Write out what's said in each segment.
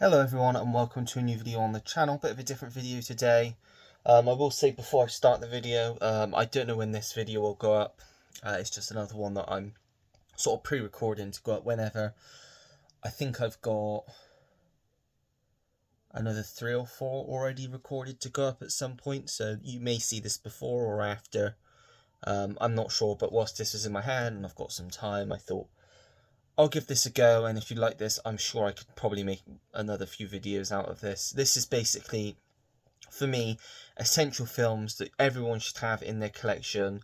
Hello everyone and welcome to a new video on the channel. Bit of a different video today. I will say before I start the video, I don't know when this video will go up. It's just another one that I'm sort of pre-recording to go up whenever. I think I've got another 3 or 4 already recorded to go up at some point, so you may see this before or after. I'm not sure, but whilst this was in my hand and I've got some time, I thought I'll give this a go, and if you like this, I'm sure I could probably make another few videos out of this. This is basically, for me, essential films that everyone should have in their collection,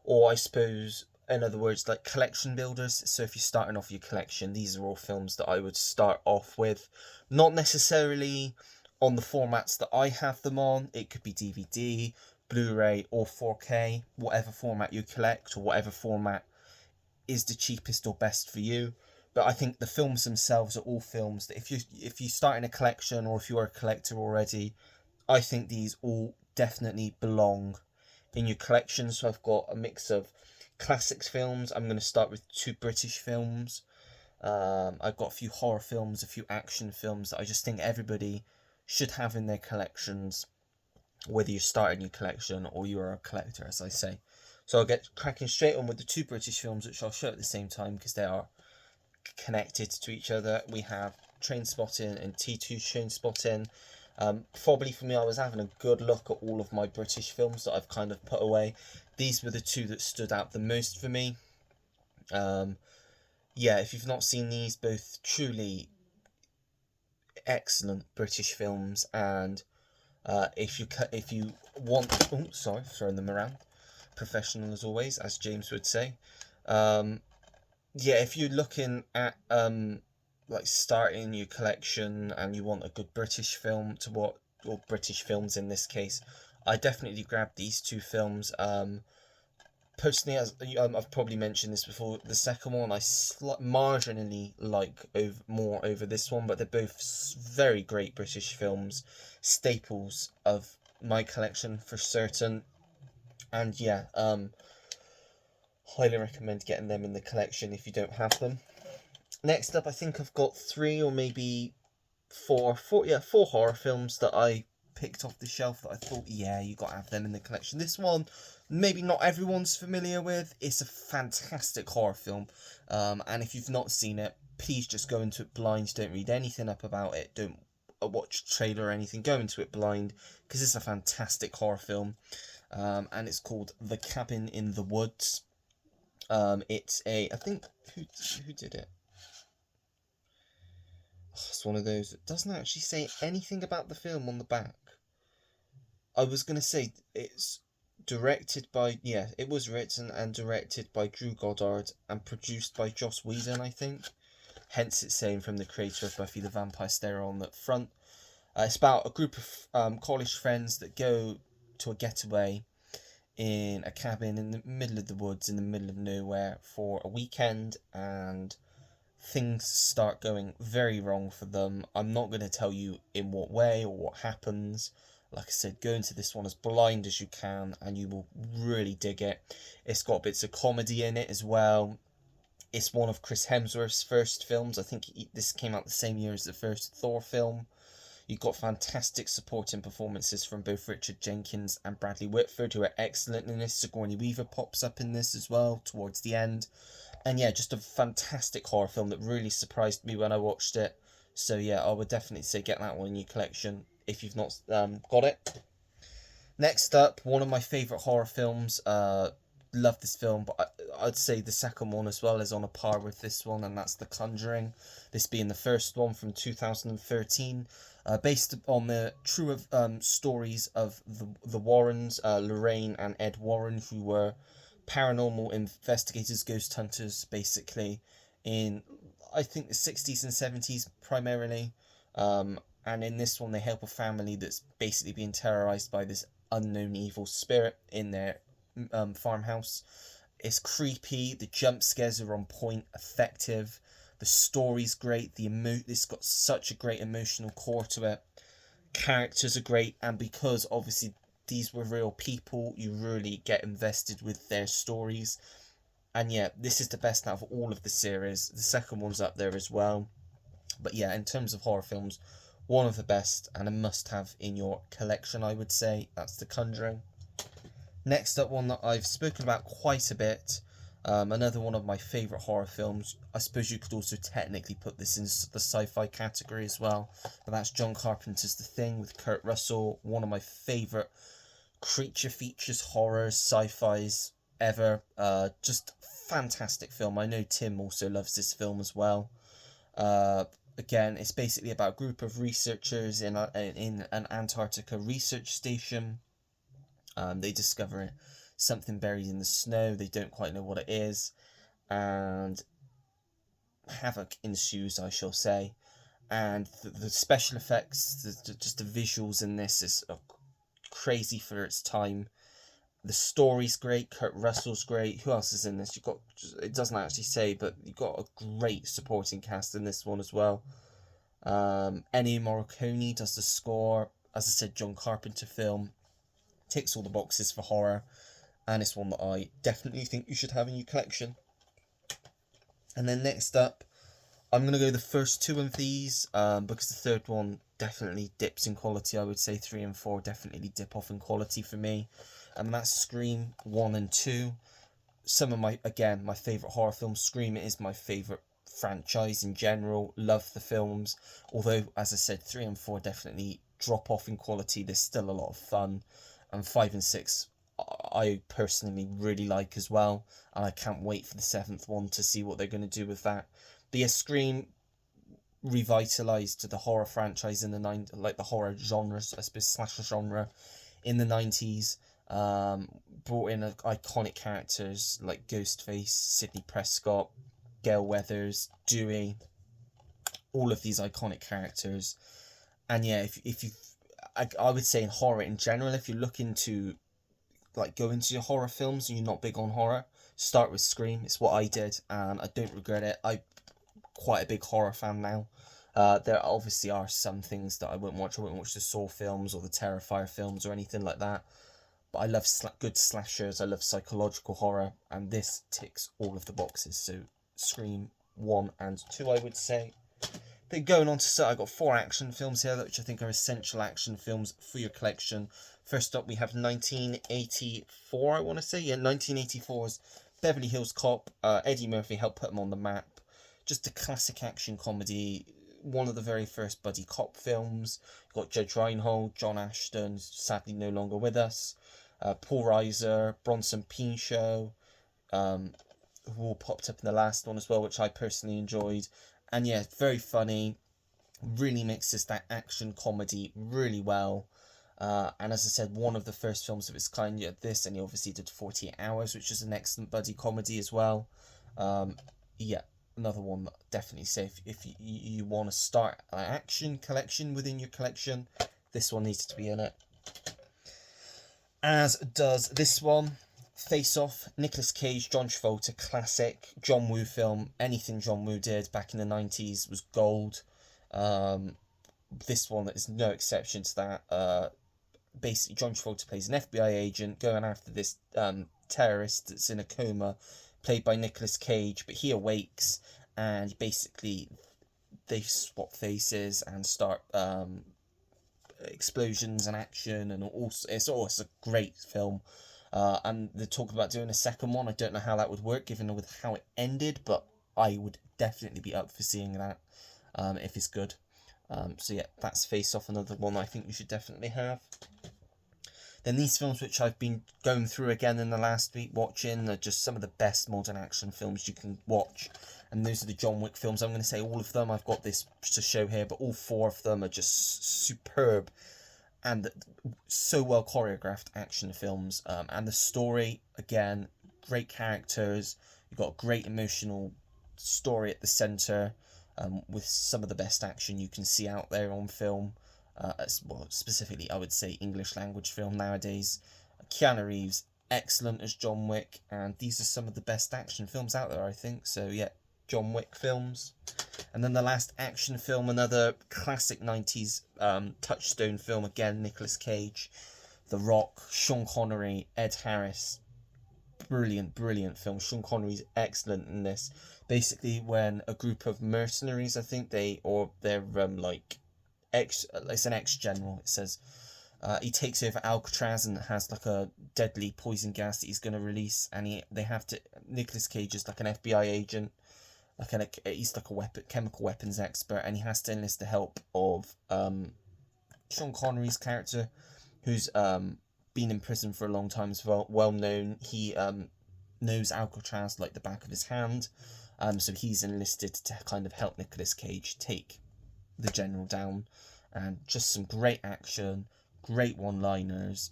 or I suppose, in other words, like collection builders. So if you're starting off your collection, these are all films that I would start off with. Not necessarily on the formats that I have them on. It could be DVD, Blu-ray, or 4K, whatever format you collect, or whatever format is the cheapest or best for you. But I think the films themselves are all films that if you start in a collection, or if you're a collector already, I think these all definitely belong in your collection. So I've got a mix of classics films. I'm going to start with 2 British films. I've got a few horror films, a few action films that I just think everybody should have in their collections, whether you're starting your collection or you're a collector, as I say. So I'll get cracking straight on with the 2 British films, which I'll show at the same time because they are connected to each other. We have Trainspotting and T2 Trainspotting. Probably for me, I was having a good look at all of my British films that I've kind of put away. These were the 2 that stood out the most for me. Yeah, if you've not seen these, both truly excellent British films, and if you want, oh sorry, throwing them around, professional as always, as James would say. Yeah, if you're looking at like starting your collection and you want a good British film to watch, or British films in this case, I definitely grabbed these 2 films. Personally, as I've probably mentioned this before, the second one I marginally like more over this one, but they're both very great British films, staples of my collection for certain. And yeah, highly recommend getting them in the collection if you don't have them. Next up, I think I've got 3 or maybe 4 horror films that I picked off the shelf that I thought, yeah, you got to have them in the collection. This one, maybe not everyone's familiar with. It's a fantastic horror film, and if you've not seen it, please just go into it blind. Don't read anything up about it. Don't watch a trailer or anything. Go into it blind because it's a fantastic horror film, and it's called The Cabin in the Woods. It's a, I think, who did it? It's one of those that doesn't actually say anything about the film on the back. I was going to say it's directed by, yeah, it was written and directed by Drew Goddard and produced by Joss Whedon, I think. Hence it's saying from the creator of Buffy the Vampire Slayer on the front. It's about a group of college friends that go to a getaway in a cabin in the middle of the woods, in the middle of nowhere, for a weekend, and things start going very wrong for them. I'm not going to tell you in what way or what happens. Like I said, go into this one as blind as you can and you will really dig it. It's got bits of comedy in it as well. It's one of Chris Hemsworth's first films. I think this came out the same year as the first Thor film. You've got fantastic supporting performances from both Richard Jenkins and Bradley Whitford, who are excellent in this. Sigourney Weaver pops up in this as well towards the end. And yeah, just a fantastic horror film that really surprised me when I watched it. So yeah, I would definitely say get that one in your collection if you've not got it. Next up, one of my favourite horror films. Love this film, but I'd say the second one as well is on a par with this one, and that's The Conjuring. This being the first one from 2013, based on the true stories of the Warrens, Lorraine and Ed Warren, who were paranormal investigators, ghost hunters, basically, in, I think, the 60s and 70s primarily. And in this one, they help a family that's basically being terrorized by this unknown evil spirit in their farmhouse. It's creepy. The jump scares are on point, effective. The story's great. It's got such a great emotional core to it. Characters are great, and because obviously these were real people, you really get invested with their stories. And yeah, this is the best out of all of the series. The second one's up there as well. But yeah, in terms of horror films, One of the best and a must-have in your collection, I would say. That's The Conjuring. Next up, one that I've spoken about quite a bit. Another one of my favourite horror films. I suppose you could also technically put this in the sci-fi category as well. But that's John Carpenter's The Thing with Kurt Russell. One of my favourite creature features, horrors, sci-fis ever. Just fantastic film. I know Tim also loves this film as well. Again, it's basically about a group of researchers in an Antarctica research station. They discover something buried in the snow. They don't quite know what it is, and havoc ensues, I shall say. And the special effects, just the visuals in this is crazy for its time. The story's great. Kurt Russell's great. Who else is in this? You've got, it doesn't actually say, but you've got a great supporting cast in this one as well. Ennio Morricone does the score. As I said, John Carpenter film. Ticks all the boxes for horror, and it's one that I definitely think you should have in your collection. And then next up, I'm going to go the first two of these, because the third one definitely dips in quality. I would say 3 and 4 definitely dip off in quality for me. And that's Scream 1 and 2. Some of my favourite horror films. Scream is my favourite franchise in general. Love the films. Although, as I said, 3 and 4 definitely drop off in quality. There's still a lot of fun. And 5 and 6 I personally really like as well. And I can't wait for the 7th one to see what they're going to do with that. But yeah, Scream revitalised the horror franchise in the the horror genre, I suppose, slasher genre in the 90s. Brought in iconic characters like Ghostface, Sidney Prescott, Gale Weathers, Dewey, all of these iconic characters. And yeah, I would say in horror in general, if you're looking to go into your horror films and you're not big on horror, start with Scream. It's what I did, and I don't regret it. I'm quite a big horror fan now. There obviously are some things that I wouldn't watch. I wouldn't watch the Saw films or the Terrifier films or anything like that. But I love good slashers. I love psychological horror, and this ticks all of the boxes. So Scream 1 and 2, I would say. Then going on to start, I've got 4 action films here, which I think are essential action films for your collection. First up, we have 1984, I want to say. Yeah, 1984's Beverly Hills Cop. Eddie Murphy helped put them on the map. Just a classic action comedy. One of the very first buddy cop films. You've got Judge Reinhold, John Ashton, sadly no longer with us. Paul Reiser, Bronson Pinchot, who all popped up in the last one as well, which I personally enjoyed. And yeah, very funny, really mixes that action comedy really well. And as I said, one of the first films of its kind. You had this, and he obviously did 48 Hours, which is an excellent buddy comedy as well. Yeah, another one that definitely say if you want to start an action collection within your collection, this one needs to be in it. As does this one. Face Off, Nicolas Cage, John Travolta, classic John Woo film. Anything John Woo did back in the 90s was gold. This one is no exception to that. Basically, John Travolta plays an FBI agent going after this terrorist that's in a coma, played by Nicolas Cage, but he awakes, and basically they swap faces and start explosions and action, and also it's a great film. And they're talking about doing a second one. I don't know how that would work given with how it ended, but I would definitely be up for seeing that if it's good. So yeah, that's Face Off, another one I think you should definitely have. Then these films which I've been going through again in the last week watching are just some of the best modern action films you can watch. And those are the John Wick films. I'm going to say all of them. I've got this to show here, but all 4 of them are just superb and so well choreographed action films. And the story, again, great characters. You've got a great emotional story at the centre, with some of the best action you can see out there on film. Well, specifically, I would say English language film nowadays. Keanu Reeves, excellent as John Wick, and these are some of the best action films out there, I think. So yeah, John Wick films. And then the last action film, another classic 90s touchstone film, again, Nicolas Cage, The Rock, Sean Connery, Ed Harris. Brilliant, brilliant film. Sean Connery's excellent in this. Basically, when a group of mercenaries, I think they're like it's an ex-general. It says he takes over Alcatraz and has like a deadly poison gas that he's going to release, and Nicolas Cage is like an FBI agent, he's like a chemical weapons expert, and he has to enlist the help of Sean Connery's character, who's been in prison for a long time, is well known. He knows Alcatraz like the back of his hand, so he's enlisted to kind of help Nicolas Cage take the general down. And just some great action, great one-liners,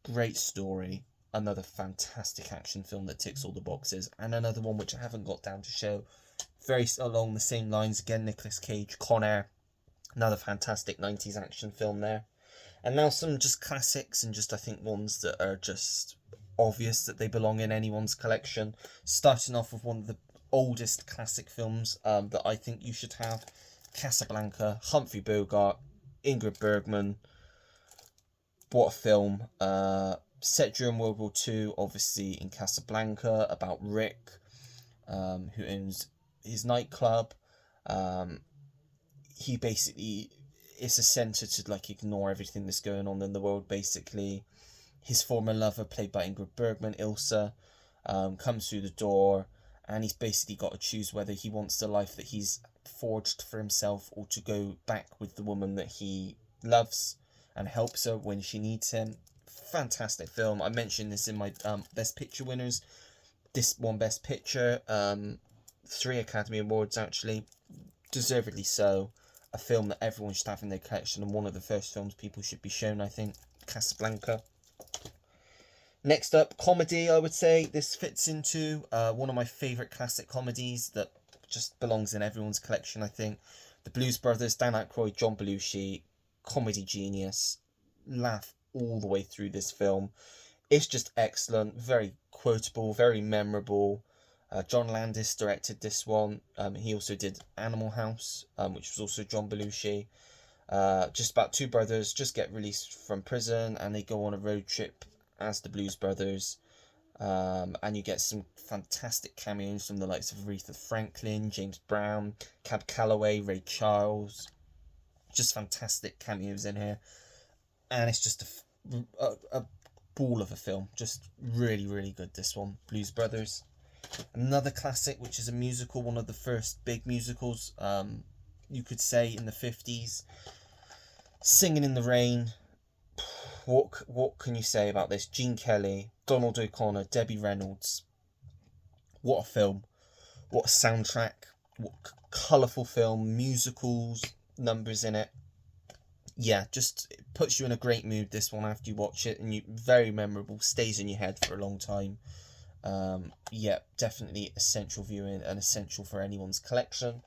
great story. Another fantastic action film that ticks all the boxes, and another one which I haven't got down to show, very along the same lines again, Nicolas Cage, Con Air, another fantastic 90s action film there. And now some just classics, and just I think ones that are just obvious that they belong in anyone's collection. Starting off with one of the oldest classic films that I think you should have, Casablanca, Humphrey Bogart, Ingrid Bergman. What a film. Set during World War II, obviously, in Casablanca, about Rick, who owns his nightclub. He basically, it's a centre to like ignore everything that's going on in the world, basically. His former lover, played by Ingrid Bergman, Ilsa, comes through the door, and he's basically got to choose whether he wants the life that he's forged for himself, or to go back with the woman that he loves and helps her when she needs him. Fantastic film. I mentioned this in my Best Picture winners. This won Best Picture, 3 Academy Awards actually, deservedly so. A film that everyone should have in their collection, and one of the first films people should be shown, I think, Casablanca. Next up, comedy, I would say this fits into one of my favourite classic comedies that just belongs in everyone's collection, I think. The Blues Brothers, Dan Aykroyd, John Belushi, comedy genius. Laugh all the way through this film. It's just excellent, very quotable, very memorable. John Landis directed this one. He also did Animal House, which was also John Belushi. Just about two brothers just get released from prison, and they go on a road trip as the Blues Brothers. And you get some fantastic cameos from the likes of Aretha Franklin, James Brown, Cab Calloway, Ray Charles. Just fantastic cameos in here. And it's just a ball of a film. Just really, really good, this one. Blues Brothers. Another classic, which is a musical, one of the first big musicals, you could say, in the 50s. Singing in the Rain. What can you say about this? Gene Kelly, Donald O'Connor, Debbie Reynolds. What a film. What a soundtrack. What colourful film. Musicals, numbers in it. Yeah, just it puts you in a great mood, this one, after you watch it, and very memorable, stays in your head for a long time. Yeah, definitely essential viewing and essential for anyone's collection.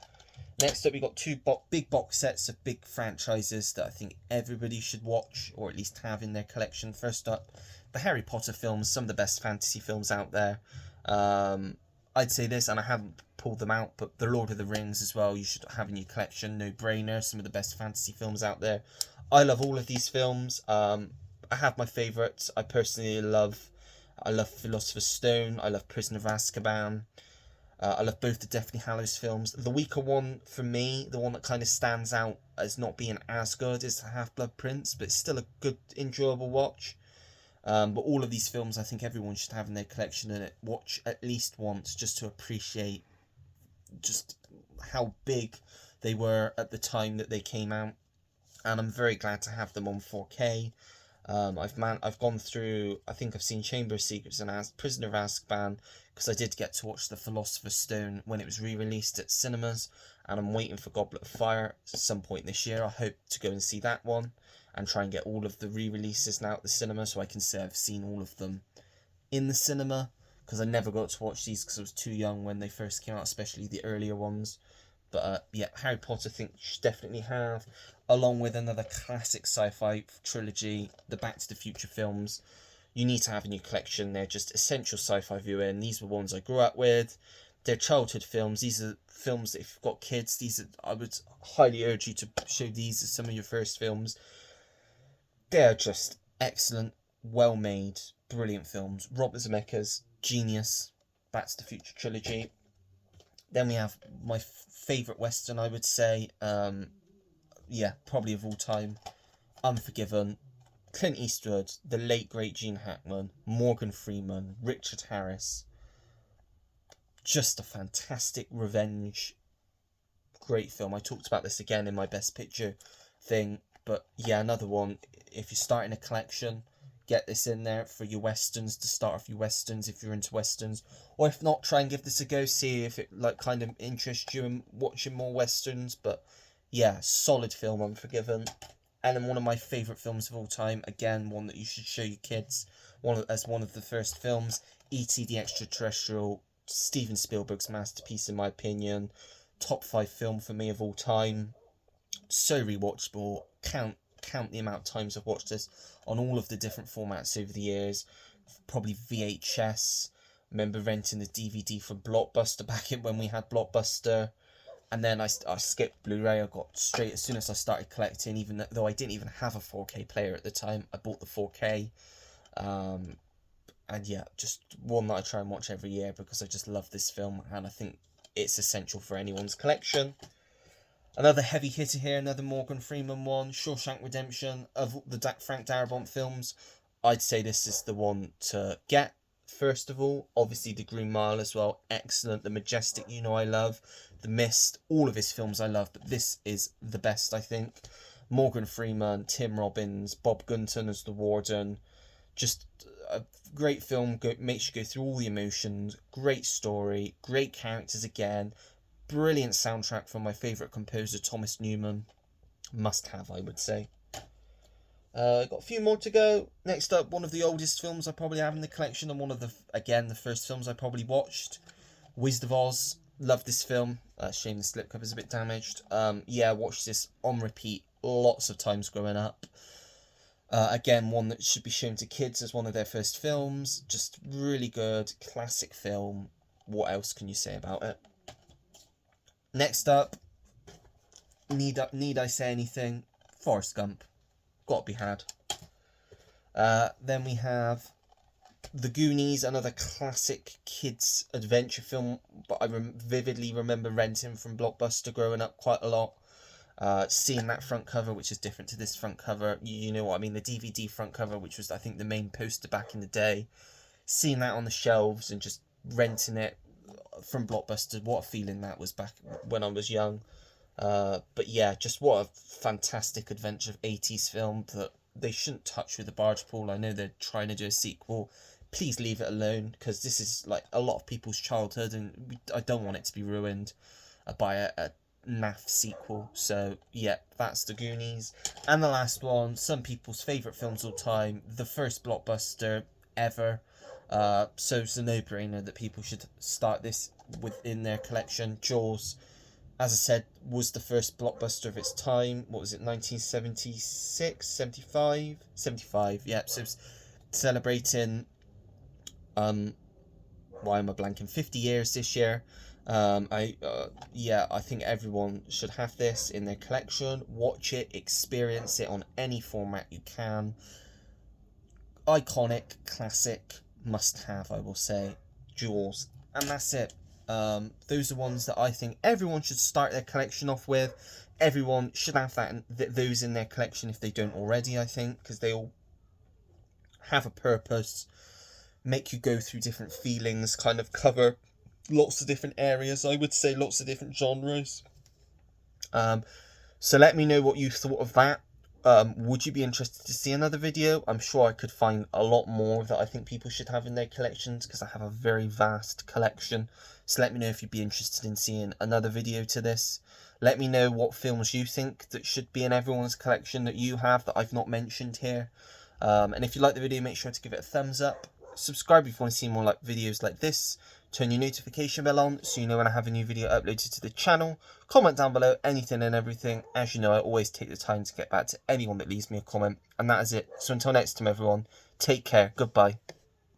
Next up, we got two big box sets of big franchises that I think everybody should watch, or at least have in their collection. First up, the Harry Potter films, some of the best fantasy films out there. I'd say this, and I haven't pulled them out, but the Lord of the Rings as well, you should have in your collection. No brainer, some of the best fantasy films out there. I love all of these films. I have my favourites. I love Philosopher's Stone. I love Prisoner of Azkaban. I love both the Deathly Hallows films. The weaker one, for me, the one that kind of stands out as not being as good, is the Half-Blood Prince, but it's still a good, enjoyable watch. But all of these films, I think everyone should have in their collection and watch at least once, just to appreciate just how big they were at the time that they came out. And I'm very glad to have them on 4K. I've gone through, I think I've seen Chamber of Secrets and Prisoner of Azkaban, because I did get to watch The Philosopher's Stone when it was re-released at cinemas, and I'm waiting for Goblet of Fire at some point this year. I hope to go and see that one, and try and get all of the re-releases now at the cinema, so I can say I've seen all of them in the cinema, because I never got to watch these because I was too young when they first came out, especially the earlier ones. But yeah, Harry Potter, I think you should definitely have, along with another classic sci-fi trilogy, the Back to the Future films. You need to have in your collection. They're just essential sci-fi viewing. These were ones I grew up with. They're childhood films. These are films that if you've got kids, I would highly urge you to show these as some of your first films. They're just excellent, well-made, brilliant films. Robert Zemeckis, genius. Back to the Future trilogy. Then we have my favourite Western, I would say, yeah, probably of all time, Unforgiven, Clint Eastwood, the late great Gene Hackman, Morgan Freeman, Richard Harris. Just a fantastic revenge, great film. I talked about this again in my Best Picture thing, but yeah, another one. If you're starting a collection, get this in there for your westerns, to start off your westerns if you're into westerns, or if not, try and give this a go, see if it like kind of interests you in watching more westerns. But yeah, solid film, Unforgiven. And then one of my favourite films of all time, again, one that you should show your kids, as one of the first films, E.T. the Extraterrestrial, Steven Spielberg's masterpiece in my opinion, top 5 film for me of all time, so rewatchable, count the amount of times I've watched this on all of the different formats over the years, probably VHS, remember renting the DVD from Blockbuster back in when we had Blockbuster. And then I skipped Blu-ray. I got straight, as soon as I started collecting, even though I didn't even have a 4K player at the time, I bought the 4K. And yeah, just one that I try and watch every year because I just love this film and I think it's essential for anyone's collection. Another heavy hitter here, another Morgan Freeman one, Shawshank Redemption. Of the Frank Darabont films, I'd say this is the one to get. First of all, obviously The Green Mile as well, excellent. The Majestic, you know I love. The Mist, all of his films I love, but this is the best, I think. Morgan Freeman, Tim Robbins, Bob Gunton as the Warden. Just a great film, makes you go through all the emotions. Great story, great characters again. Brilliant soundtrack from my favourite composer, Thomas Newman. Must have, I would say. Got a few more to go. Next up, one of the oldest films I probably have in the collection, and one of the first films I probably watched. Wizard of Oz. Love this film. Shame the slipcover's a bit damaged. Yeah, watched this on repeat lots of times growing up. Again, one that should be shown to kids as one of their first films. Just really good, classic film. What else can you say about it? Next up, need I say anything? Forrest Gump. Got to be had. Then we have The Goonies, another classic kids adventure film, but I vividly remember renting from Blockbuster growing up quite a lot. Seeing that front cover, which is different to this front cover, you know what I mean, the DVD front cover, which was I think the main poster back in the day. Seeing that on the shelves and just renting it from Blockbuster, what a feeling that was back when I was young. But yeah, just what a fantastic adventure of 80s film that they shouldn't touch with the barge pole. I know they're trying to do a sequel. Please leave it alone, because this is like a lot of people's childhood and I don't want it to be ruined by a naff sequel. So yeah, that's The Goonies. And the last one, some people's favourite films of all time, the first blockbuster ever. So it's a no-brainer that people should start this within their collection. Jaws, as I said, was the first blockbuster of its time. What was it, 1976, 75? 75, yeah. So it's celebrating, why am I blanking, 50 years this year. I think everyone should have this in their collection. Watch it, experience it on any format you can. Iconic, classic, must have, I will say. Jaws. And that's it. Those are ones that I think everyone should start their collection off with. Everyone should have those in their collection if they don't already, I think, because they all have a purpose, make you go through different feelings, kind of cover lots of different areas, I would say, lots of different genres. So let me know what you thought of that. Would you be interested to see another video? I'm sure I could find a lot more that I think people should have in their collections, because I have a very vast collection. So let me know if you'd be interested in seeing another video to this. Let me know what films you think that should be in everyone's collection that you have that I've not mentioned here. And if you like the video, make sure to give it a thumbs up. Subscribe if you want to see more videos like this. Turn your notification bell on so you know when I have a new video uploaded to the channel. Comment down below anything and everything. As you know, I always take the time to get back to anyone that leaves me a comment. And that is it. So until next time, everyone, take care. Goodbye.